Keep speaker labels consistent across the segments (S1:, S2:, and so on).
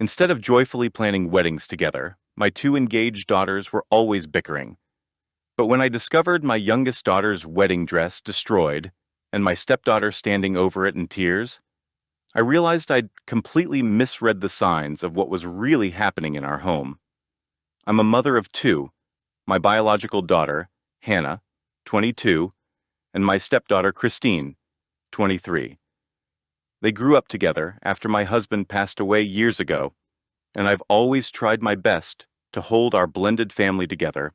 S1: Instead of joyfully planning weddings together, my two engaged daughters were always bickering. But when I discovered my youngest daughter's wedding dress destroyed and my stepdaughter standing over it in tears, I realized I'd completely misread the signs of what was really happening in our home. I'm a mother of two, my biological daughter, Hannah, 22, and my stepdaughter, Christine, 23. They grew up together after my husband passed away years ago, and I've always tried my best to hold our blended family together.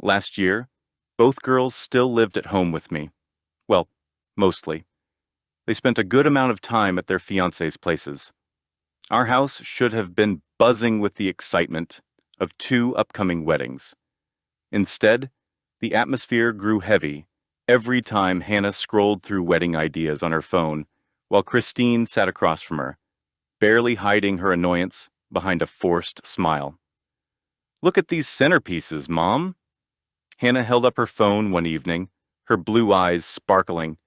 S1: Last year, both girls still lived at home with me. Well, mostly. They spent a good amount of time at their fiancés' places. Our house should have been buzzing with the excitement of two upcoming weddings. Instead, the atmosphere grew heavy every time Hannah scrolled through wedding ideas on her phone while Christine sat across from her, barely hiding her annoyance behind a forced smile. "Look at these centerpieces, Mom." Hannah held up her phone one evening, her blue eyes sparkling.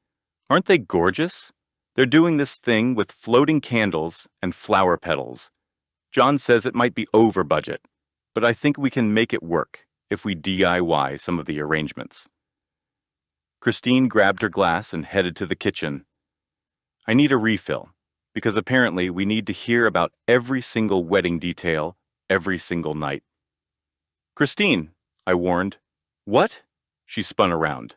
S1: "Aren't they gorgeous? They're doing this thing with floating candles and flower petals. John says it might be over budget, but I think we can make it work if we DIY some of the arrangements." Christine grabbed her glass and headed to the kitchen. "I need a refill, because apparently we need to hear about every single wedding detail every single night." "Christine," I warned. "What?" She spun around.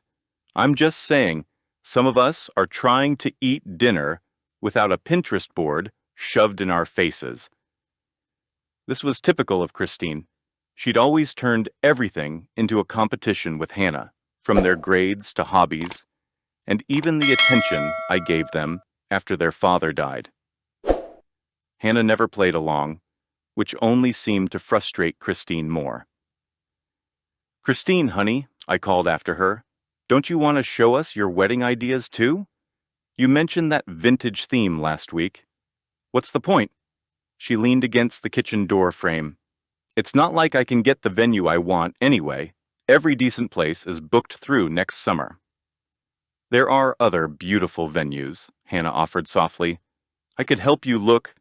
S1: "I'm just saying, some of us are trying to eat dinner without a Pinterest board shoved in our faces." This was typical of Christine. She'd always turned everything into a competition with Hannah, from their grades to hobbies, and even the attention I gave them after their father died. Hannah never played along, which only seemed to frustrate Christine more. "Christine, honey," I called after her, "don't you want to show us your wedding ideas too? You mentioned that vintage theme last week. What's the point?" She leaned against the kitchen door frame. "It's not like I can get the venue I want anyway. Every decent place is booked through next summer." "There are other beautiful venues," Hannah offered softly. "I could help you look."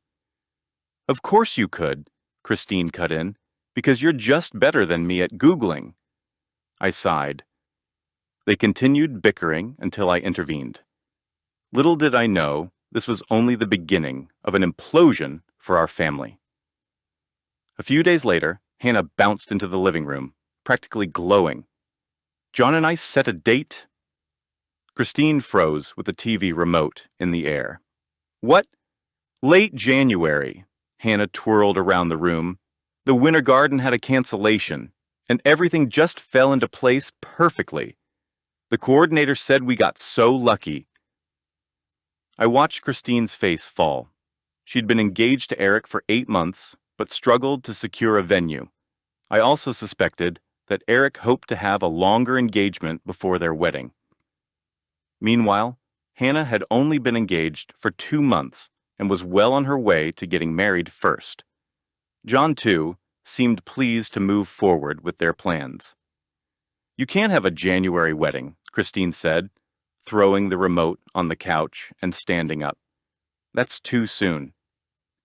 S1: "Of course you could," Christine cut in, "because you're just better than me at Googling." I sighed. They continued bickering until I intervened. Little did I know this was only the beginning of an implosion for our family. A few days later, Hannah bounced into the living room, practically glowing. "John and I set a date?" Christine froze with the TV remote in the air. "What?" "Late January." Hannah twirled around the room. "The Winter Garden had a cancellation, and everything just fell into place perfectly. The coordinator said we got so lucky." I watched Christine's face fall. She'd been engaged to Eric for 8 months, but struggled to secure a venue. I also suspected that Eric hoped to have a longer engagement before their wedding. Meanwhile, Hannah had only been engaged for 2 months and was well on her way to getting married first. John, too, seemed pleased to move forward with their plans. "You can't have a January wedding," Christine said, throwing the remote on the couch and standing up. "That's too soon.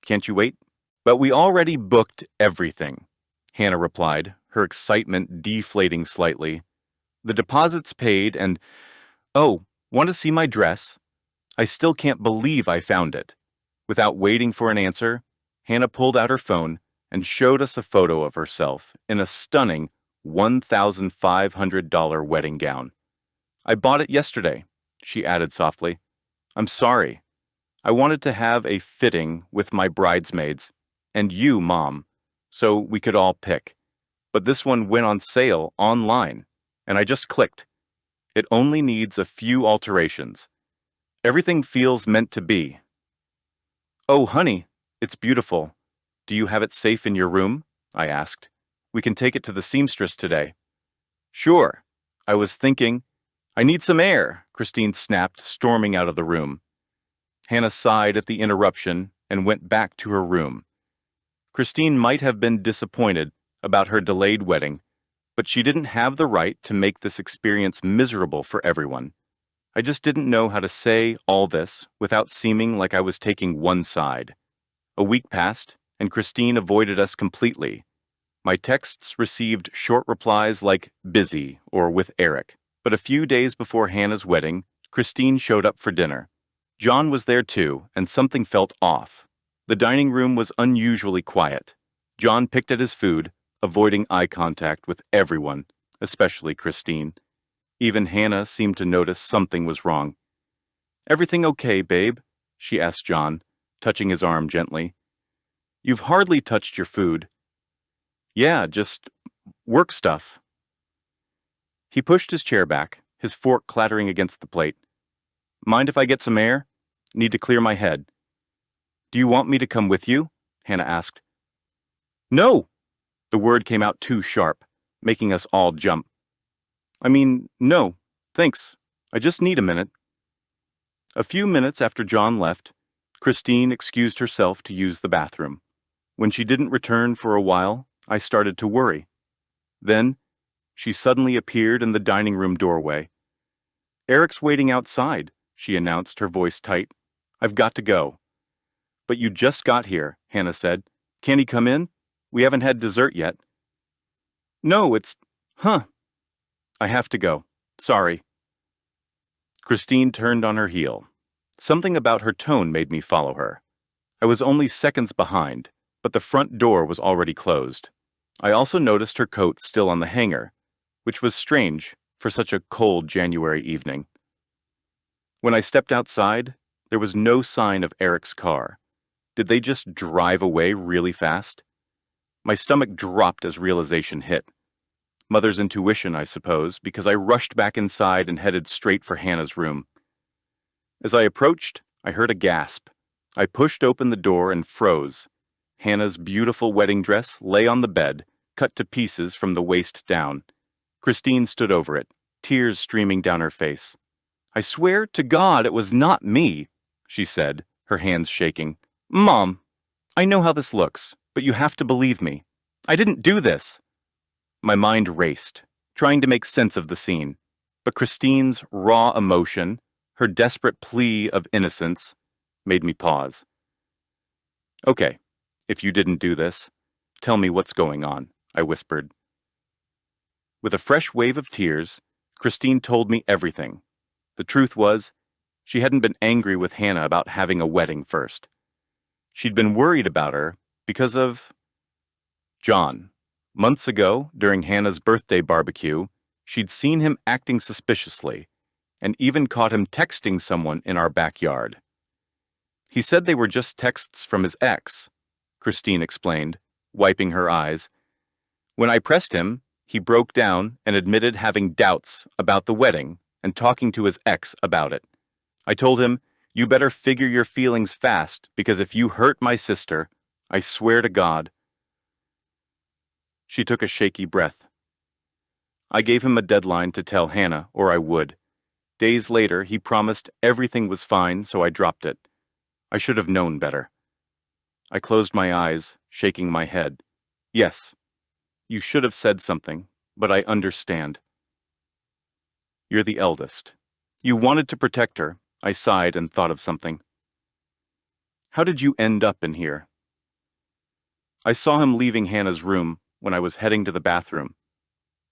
S1: Can't you wait?" "But we already booked everything," Hannah replied, her excitement deflating slightly. "The deposit's paid and... Oh, want to see my dress? I still can't believe I found it." Without waiting for an answer, Hannah pulled out her phone and showed us a photo of herself in a stunning $1,500 wedding gown. "I bought it yesterday," she added softly. "I'm sorry. I wanted to have a fitting with my bridesmaids, and you, Mom, so we could all pick. But this one went on sale online, and I just clicked. It only needs a few alterations. Everything feels meant to be." "Oh, honey, it's beautiful. Do you have it safe in your room?" I asked. "We can take it to the seamstress today." "Sure. I was thinking..." "I need some air," Christine snapped, storming out of the room. Hannah sighed at the interruption and went back to her room. Christine might have been disappointed about her delayed wedding, but she didn't have the right to make this experience miserable for everyone. I just didn't know how to say all this without seeming like I was taking one side. A week passed, and Christine avoided us completely. My texts received short replies like busy or with Eric. But a few days before Hannah's wedding, Christine showed up for dinner. John was there too, and something felt off. The dining room was unusually quiet. John picked at his food, avoiding eye contact with everyone, especially Christine. Even Hannah seemed to notice something was wrong. "Everything okay, babe?" she asked John, touching his arm gently. "You've hardly touched your food." "Yeah, just work stuff." He pushed his chair back, his fork clattering against the plate. "Mind if I get some air? Need to clear my head." "Do you want me to come with you?" Hannah asked. "No!" The word came out too sharp, making us all jump. No, thanks. I just need a minute." A few minutes after John left, Christine excused herself to use the bathroom. When she didn't return for a while, I started to worry. Then, she suddenly appeared in the dining room doorway. "Eric's waiting outside," she announced, her voice tight. "I've got to go." "But you just got here," Hannah said. "Can't he come in? We haven't had dessert yet." "No, I have to go. Sorry." Christine turned on her heel. Something about her tone made me follow her. I was only seconds behind, but the front door was already closed. I also noticed her coat still on the hanger, which was strange for such a cold January evening. When I stepped outside, there was no sign of Eric's car. Did they just drive away really fast? My stomach dropped as realization hit. Mother's intuition, I suppose, because I rushed back inside and headed straight for Hannah's room. As I approached, I heard a gasp. I pushed open the door and froze. Hannah's beautiful wedding dress lay on the bed, cut to pieces from the waist down. Christine stood over it, tears streaming down her face. "I swear to God it was not me," she said, her hands shaking. "Mom, I know how this looks, but you have to believe me. I didn't do this." My mind raced, trying to make sense of the scene. But Christine's raw emotion, her desperate plea of innocence, made me pause. "Okay, if you didn't do this, tell me what's going on," I whispered. With a fresh wave of tears, Christine told me everything. The truth was, she hadn't been angry with Hannah about having a wedding first. She'd been worried about her because of John. Months ago, during Hannah's birthday barbecue, she'd seen him acting suspiciously, and even caught him texting someone in our backyard. "He said they were just texts from his ex," Christine explained, wiping her eyes. "When I pressed him, he broke down and admitted having doubts about the wedding and talking to his ex about it. I told him, 'You better figure your feelings fast, because if you hurt my sister, I swear to God.'" She took a shaky breath. "I gave him a deadline to tell Hannah, or I would. Days later, he promised everything was fine, so I dropped it. I should have known better." I closed my eyes, shaking my head. "Yes, you should have said something, but I understand. You're the eldest. You wanted to protect her." I sighed and thought of something. "How did you end up in here?" I saw him leaving Hannah's room when I was heading to the bathroom.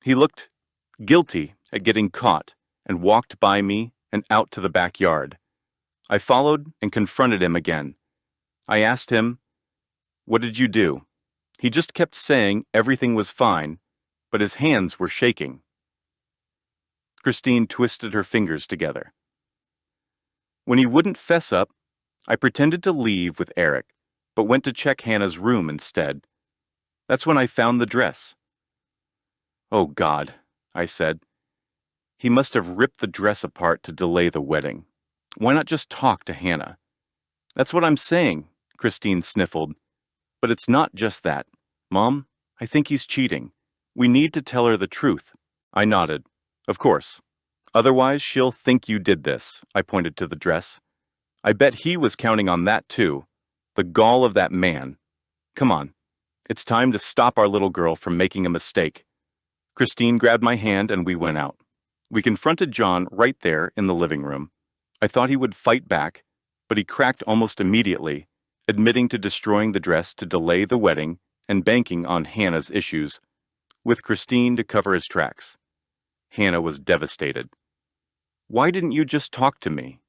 S1: He looked guilty at getting caught and walked by me and out to the backyard. I followed and confronted him again. I asked him, "What did you do?" He just kept saying everything was fine, but his hands were shaking. Christine twisted her fingers together. "When he wouldn't fess up, I pretended to leave with Eric, but went to check Hannah's room instead. That's when I found the dress." "Oh God," I said. "He must have ripped the dress apart to delay the wedding. Why not just talk to Hannah?" "That's what I'm saying," Christine sniffled. "But it's not just that. Mom, I think he's cheating. We need to tell her the truth." I nodded. "Of course. Otherwise, she'll think you did this," I pointed to the dress. "I bet he was counting on that too. The gall of that man. Come on. It's time to stop our little girl from making a mistake." Christine grabbed my hand and we went out. We confronted John right there in the living room. I thought he would fight back, but he cracked almost immediately, admitting to destroying the dress to delay the wedding and banking on Hannah's issues, with Christine to cover his tracks. Hannah was devastated. "Why didn't you just talk to me?"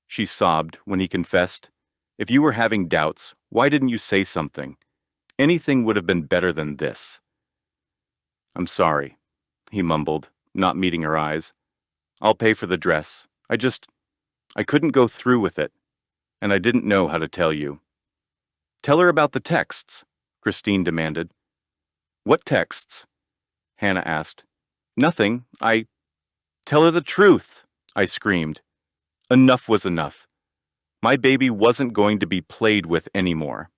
S1: She sobbed when he confessed, "If you were having doubts, why didn't you say something? Anything would have been better than this." "I'm sorry," he mumbled, not meeting her eyes. "I'll pay for the dress. I couldn't go through with it, and I didn't know how to tell you." "Tell her about the texts," Christine demanded. "What texts?" Hannah asked. "Nothing. Tell her the truth," I screamed. Enough was enough. My baby wasn't going to be played with anymore.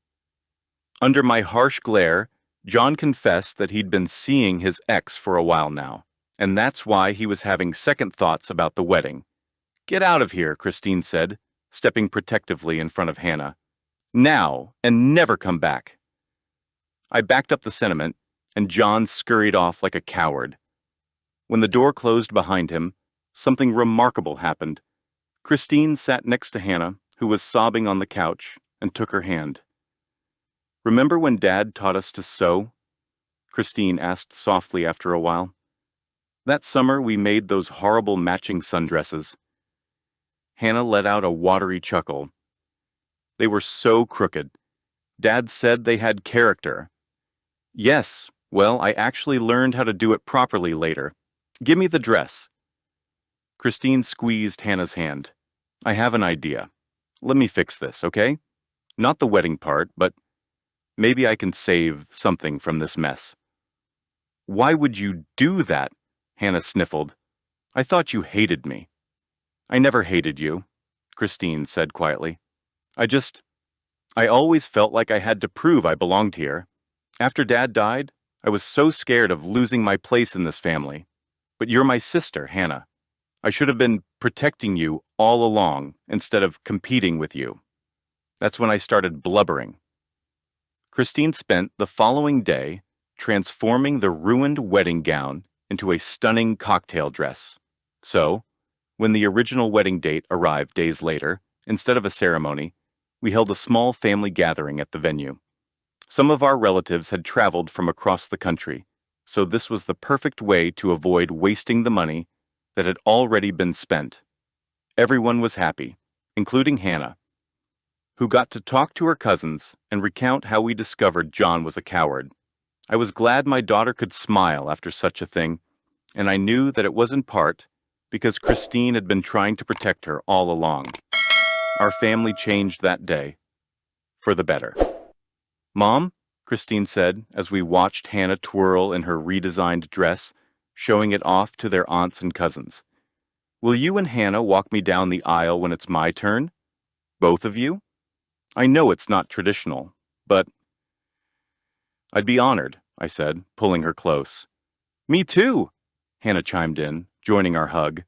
S1: Under my harsh glare, John confessed that he'd been seeing his ex for a while now, and that's why he was having second thoughts about the wedding. "Get out of here," Christine said, stepping protectively in front of Hannah. "Now, and never come back." I backed up the sentiment, and John scurried off like a coward. When the door closed behind him, something remarkable happened. Christine sat next to Hannah, who was sobbing on the couch, and took her hand. "Remember when Dad taught us to sew?" Christine asked softly after a while. "That summer we made those horrible matching sundresses." Hannah let out a watery chuckle. "They were so crooked. Dad said they had character." "Yes, well, I actually learned how to do it properly later. Give me the dress." Christine squeezed Hannah's hand. "I have an idea. Let me fix this, okay? Not the wedding part, but maybe I can save something from this mess." "Why would you do that?" Hannah sniffled. "I thought you hated me." "I never hated you," Christine said quietly. I always felt like I had to prove I belonged here. After Dad died, I was so scared of losing my place in this family. But you're my sister, Hannah. I should have been protecting you all along instead of competing with you. That's when I started blubbering. Christine spent the following day transforming the ruined wedding gown into a stunning cocktail dress. So, when the original wedding date arrived days later, instead of a ceremony, we held a small family gathering at the venue. Some of our relatives had traveled from across the country, so this was the perfect way to avoid wasting the money that had already been spent. Everyone was happy, including Hannah, who got to talk to her cousins and recount how we discovered John was a coward. I was glad my daughter could smile after such a thing, and I knew that it was in part because Christine had been trying to protect her all along. Our family changed that day, for the better. "Mom," Christine said as we watched Hannah twirl in her redesigned dress, showing it off to their aunts and cousins. "Will you and Hannah walk me down the aisle when it's my turn? Both of you? I know it's not traditional, but—" "I'd be honored," I said, pulling her close. "Me too," Hannah chimed in, joining our hug.